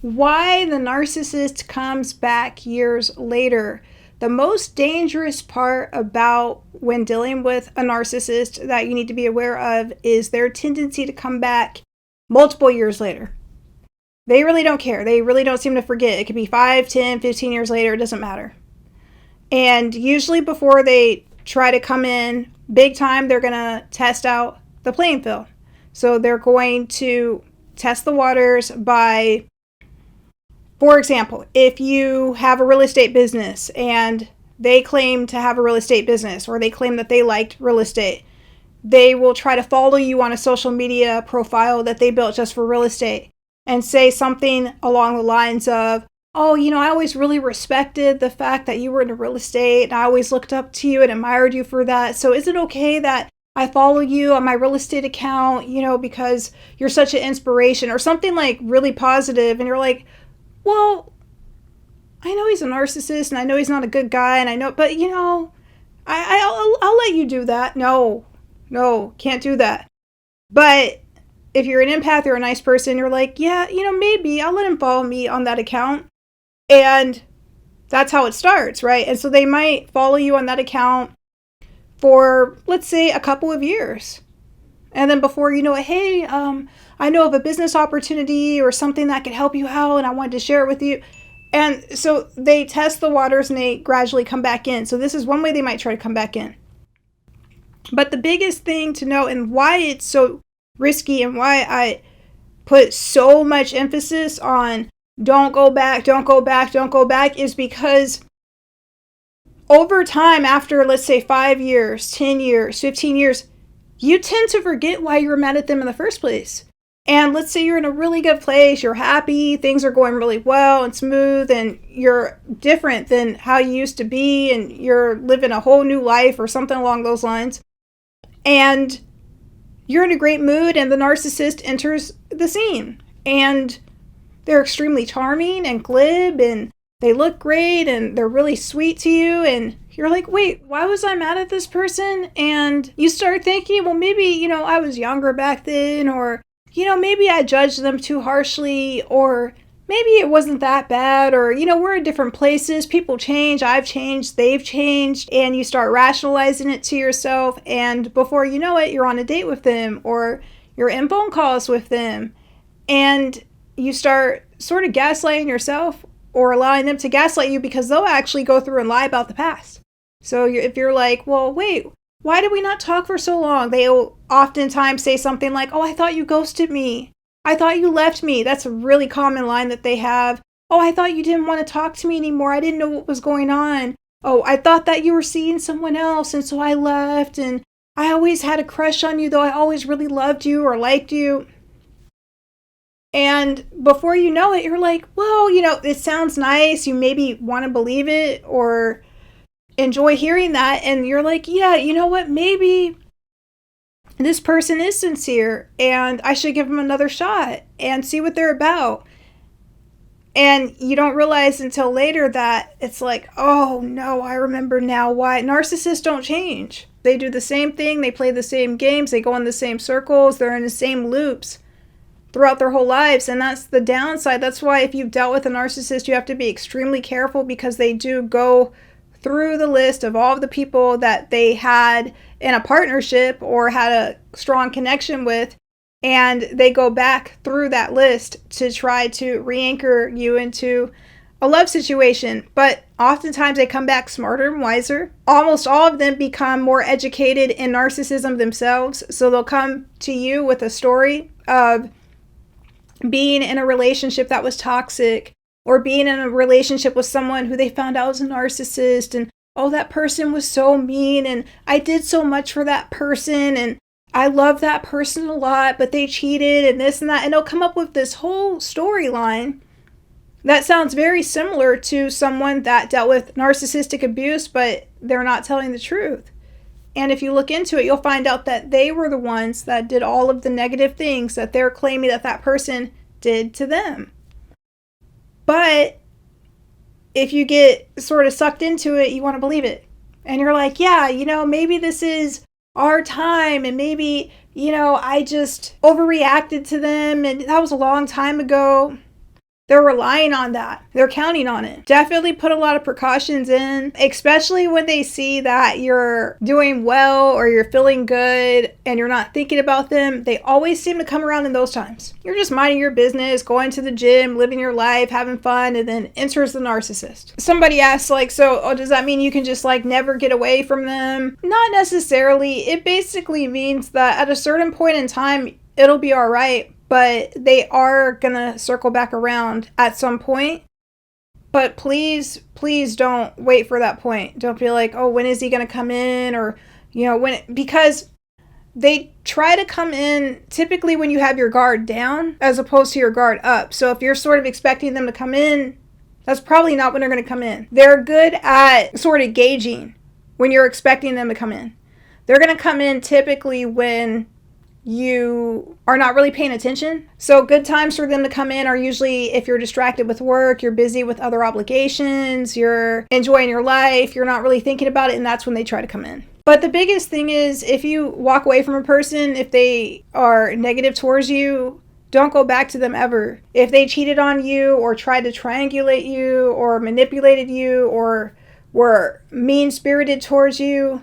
Why the narcissist comes back years later. The most dangerous part about when dealing with a narcissist that you need to be aware of is their tendency to come back multiple years later. They really don't care. They really don't seem to forget. It could be 5, 10, 15 years later. It doesn't matter. And usually before they try to come in big time, they're going to test out the playing field. So they're going to test the waters by, for example, if you have a real estate business and they claim to have a real estate business, or they claim that they liked real estate, they will try to follow you on a social media profile that they built just for real estate and say something along the lines of, oh, I always really respected the fact that you were into real estate, and I always looked up to you and admired you for that. So is it okay that I follow you on my real estate account, because you're such an inspiration, or something like really positive? And you're like, well, I know he's a narcissist, and I know he's not a good guy, and I know, but I'll let you do that. No, can't do that. But if you're an empath or a nice person, you're like, yeah, maybe I'll let him follow me on that account. And that's how it starts, right? And so they might follow you on that account for, let's say, a couple of years. And then before you know it, hey, I know of a business opportunity or something that could help you out, and I wanted to share it with you. And so they test the waters and they gradually come back in. So this is one way they might try to come back in. But the biggest thing to know, and why it's so risky, and why I put so much emphasis on don't go back, is because over time, after, let's say, 5 years, 10 years, 15 years, you tend to forget why you were mad at them in the first place. And let's say you're in a really good place, you're happy, things are going really well and smooth, and you're different than how you used to be, and you're living a whole new life or something along those lines. And you're in a great mood, and the narcissist enters the scene. And they're extremely charming and glib, and they look great, and they're really sweet to you, and you're like, wait, why was I mad at this person? And you start thinking, well, maybe, I was younger back then, or, maybe I judged them too harshly, or maybe it wasn't that bad, or, we're in different places, people change, I've changed, they've changed, and you start rationalizing it to yourself, and before you know it, you're on a date with them, or you're in phone calls with them, and you start sort of gaslighting yourself, or allowing them to gaslight you, because they'll actually go through and lie about the past. So if you're like, well, wait, why did we not talk for so long? They'll oftentimes say something like, oh, I thought you ghosted me. I thought you left me. That's a really common line that they have. Oh, I thought you didn't want to talk to me anymore. I didn't know what was going on. Oh, I thought that you were seeing someone else, and so I left. And I always had a crush on you, though I always really loved you or liked you. And before you know it, you're like, well, it sounds nice. You maybe want to believe it or enjoy hearing that. And you're like, yeah, you know what? Maybe this person is sincere, and I should give them another shot and see what they're about. And you don't realize until later that it's like, oh no, I remember now why. Narcissists don't change. They do the same thing. They play the same games. They go in the same circles. They're in the same loops throughout their whole lives. And that's the downside. That's why if you've dealt with a narcissist, you have to be extremely careful, because they do go through the list of all of the people that they had in a partnership or had a strong connection with, and they go back through that list to try to re-anchor you into a love situation. But oftentimes they come back smarter and wiser. Almost all of them become more educated in narcissism themselves, so they'll come to you with a story of being in a relationship that was toxic, or being in a relationship with someone who they found out was a narcissist, and oh, that person was so mean, and I did so much for that person, and I love that person a lot, but they cheated, and this and that. And they'll come up with this whole storyline that sounds very similar to someone that dealt with narcissistic abuse, but they're not telling the truth. And if you look into it, you'll find out that they were the ones that did all of the negative things that they're claiming that that person did to them. But if you get sort of sucked into it, you want to believe it. And you're like, yeah, maybe this is our time, and maybe, I just overreacted to them, and that was a long time ago. They're relying on that. They're counting on it. Definitely put a lot of precautions in, especially when they see that you're doing well or you're feeling good and you're not thinking about them. They always seem to come around in those times. You're just minding your business, going to the gym, living your life, having fun, and then enters the narcissist. Somebody asks, like, so does that mean you can just like never get away from them? Not necessarily. It basically means that at a certain point in time, it'll be all right. But they are gonna circle back around at some point. But please don't wait for that point. Don't be like, oh, when is he gonna come in? Or, because they try to come in typically when you have your guard down as opposed to your guard up. So if you're sort of expecting them to come in, that's probably not when they're gonna come in. They're good at sort of gauging when you're expecting them to come in. They're gonna come in typically when you are not really paying attention. So good times for them to come in are usually if you're distracted with work, you're busy with other obligations, you're enjoying your life, you're not really thinking about it, and that's when they try to come in. But the biggest thing is if you walk away from a person, if they are negative towards you, don't go back to them ever. If they cheated on you or tried to triangulate you or manipulated you or were mean-spirited towards you,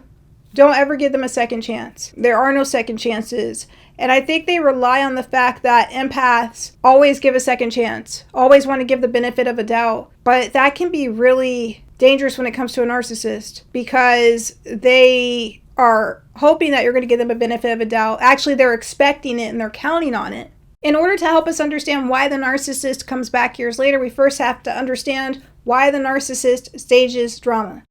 don't ever give them a second chance. There are no second chances. And I think they rely on the fact that empaths always give a second chance, always want to give the benefit of a doubt. But that can be really dangerous when it comes to a narcissist because they are hoping that you're going to give them a benefit of a doubt. Actually, they're expecting it and they're counting on it. In order to help us understand why the narcissist comes back years later, we first have to understand why the narcissist stages drama.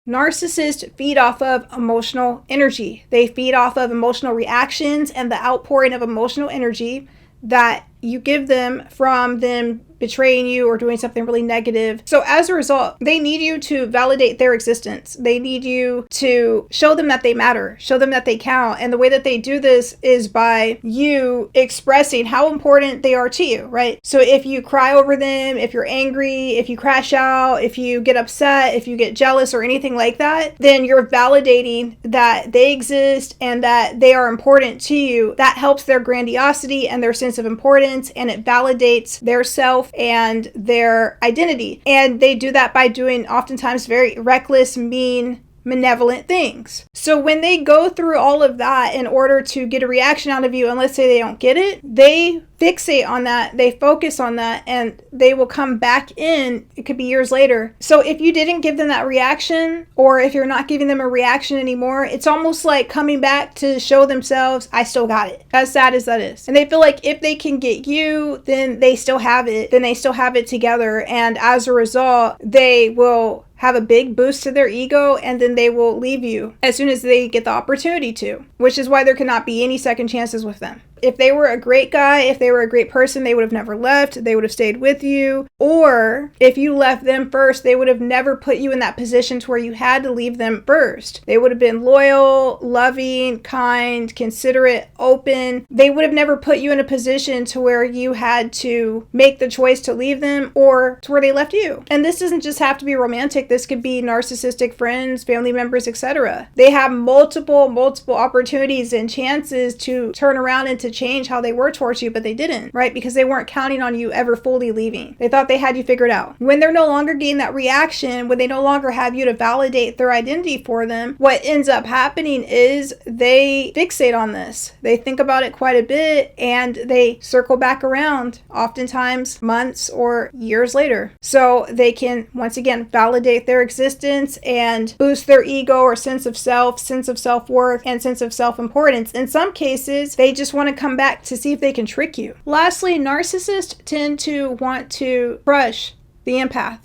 Narcissists feed off of emotional energy. They feed off of emotional reactions and the outpouring of emotional energy that you give them from them betraying you or doing something really negative. So as a result, they need you to validate their existence. They need you to show them that they matter, show them that they count. And the way that they do this is by you expressing how important they are to you, right? So if you cry over them, if you're angry, if you crash out, if you get upset, if you get jealous or anything like that, then you're validating that they exist and that they are important to you. That helps their grandiosity and their sense of importance, and it validates their self and their identity. And they do that by doing oftentimes very reckless, mean, malevolent things. So when they go through all of that in order to get a reaction out of you, and let's say they don't get it, they fixate on that, they focus on that, and they will come back in. It could be years later. So if you didn't give them that reaction, or if you're not giving them a reaction anymore, it's almost like coming back to show themselves, I still got it. As sad as that is. And they feel like if they can get you, then they still have it. Then they still have it together. And as a result, they will have a big boost to their ego, and then they will leave you as soon as they get the opportunity to, which is why there cannot be any second chances with them. If they were a great guy, if they were a great person, they would have never left. They would have stayed with you. Or if you left them first, they would have never put you in that position to where you had to leave them first. They would have been loyal, loving, kind, considerate, open. They would have never put you in a position to where you had to make the choice to leave them or to where they left you. And this doesn't just have to be romantic. This could be narcissistic friends, family members, etc. They have multiple opportunities and chances to turn around and to change how they were towards you, but they didn't, right? Because they weren't counting on you ever fully leaving. They thought they had you figured out. When they're no longer getting that reaction, when they no longer have you to validate their identity for them, what ends up happening is they fixate on this. They think about it quite a bit and they circle back around, oftentimes months or years later. So they can, once again, validate their existence and boost their ego or sense of self, sense of self-worth, and sense of self-importance. In some cases, they just want to come back to see if they can trick you. Lastly, narcissists tend to want to crush the empath.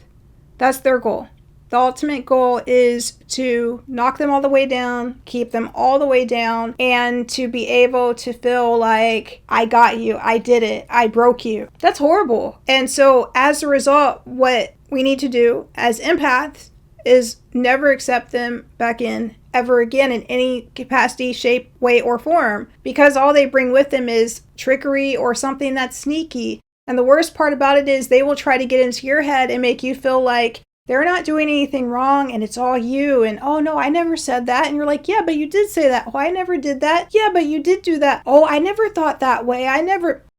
That's their goal. The ultimate goal is to knock them all the way down, keep them all the way down, and to be able to feel like, I got you, I did it, I broke you. That's horrible. And so as a result, what we need to do as empaths is never accept them back in ever again in any capacity, shape, way, or form, because all they bring with them is trickery or something that's sneaky. And the worst part about it is they will try to get into your head and make you feel like they're not doing anything wrong and it's all you. And, oh no, I never said that. And you're like, yeah, but you did say that. Oh, I never did that. Yeah, but you did do that. Oh, I never thought that way.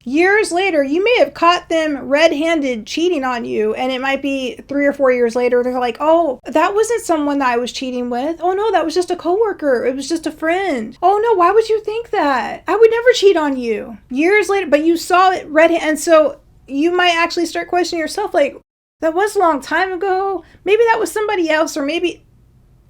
Years later, you may have caught them red-handed cheating on you, and it might be 3 or 4 years later, they're like, oh, that wasn't someone that I was cheating with. Oh no, that was just a coworker. It was just a friend. Oh no, why would you think that? I would never cheat on you. Years later, but you saw it red-handed, and so you might actually start questioning yourself, like, that was a long time ago. Maybe that was somebody else, or maybe...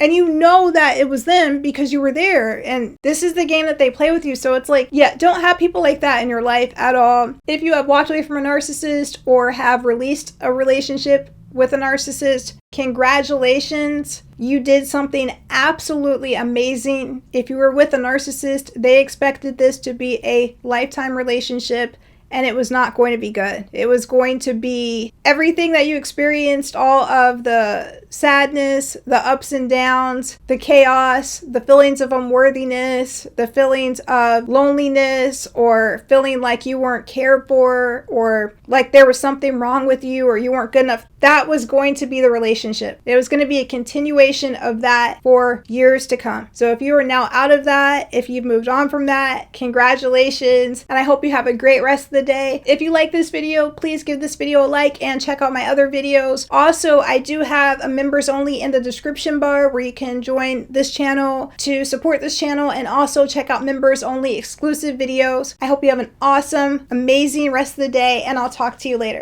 And you know that it was them because you were there. And this is the game that they play with you. So it's like, yeah, don't have people like that in your life at all. If you have walked away from a narcissist or have released a relationship with a narcissist, congratulations. You did something absolutely amazing. If you were with a narcissist, they expected this to be a lifetime relationship. And it was not going to be good. It was going to be everything that you experienced, all of the sadness, the ups and downs, the chaos, the feelings of unworthiness, the feelings of loneliness, or feeling like you weren't cared for, or like there was something wrong with you, or you weren't good enough. That was going to be the relationship. It was going to be a continuation of that for years to come. So if you are now out of that, if you've moved on from that, congratulations. And I hope you have a great rest of the day. If you like this video, please give this video a like and check out my other videos. Also, I do have a members only in the description bar where you can join this channel to support this channel and also check out members only exclusive videos. I hope you have an awesome, amazing rest of the day, and I'll talk to you later.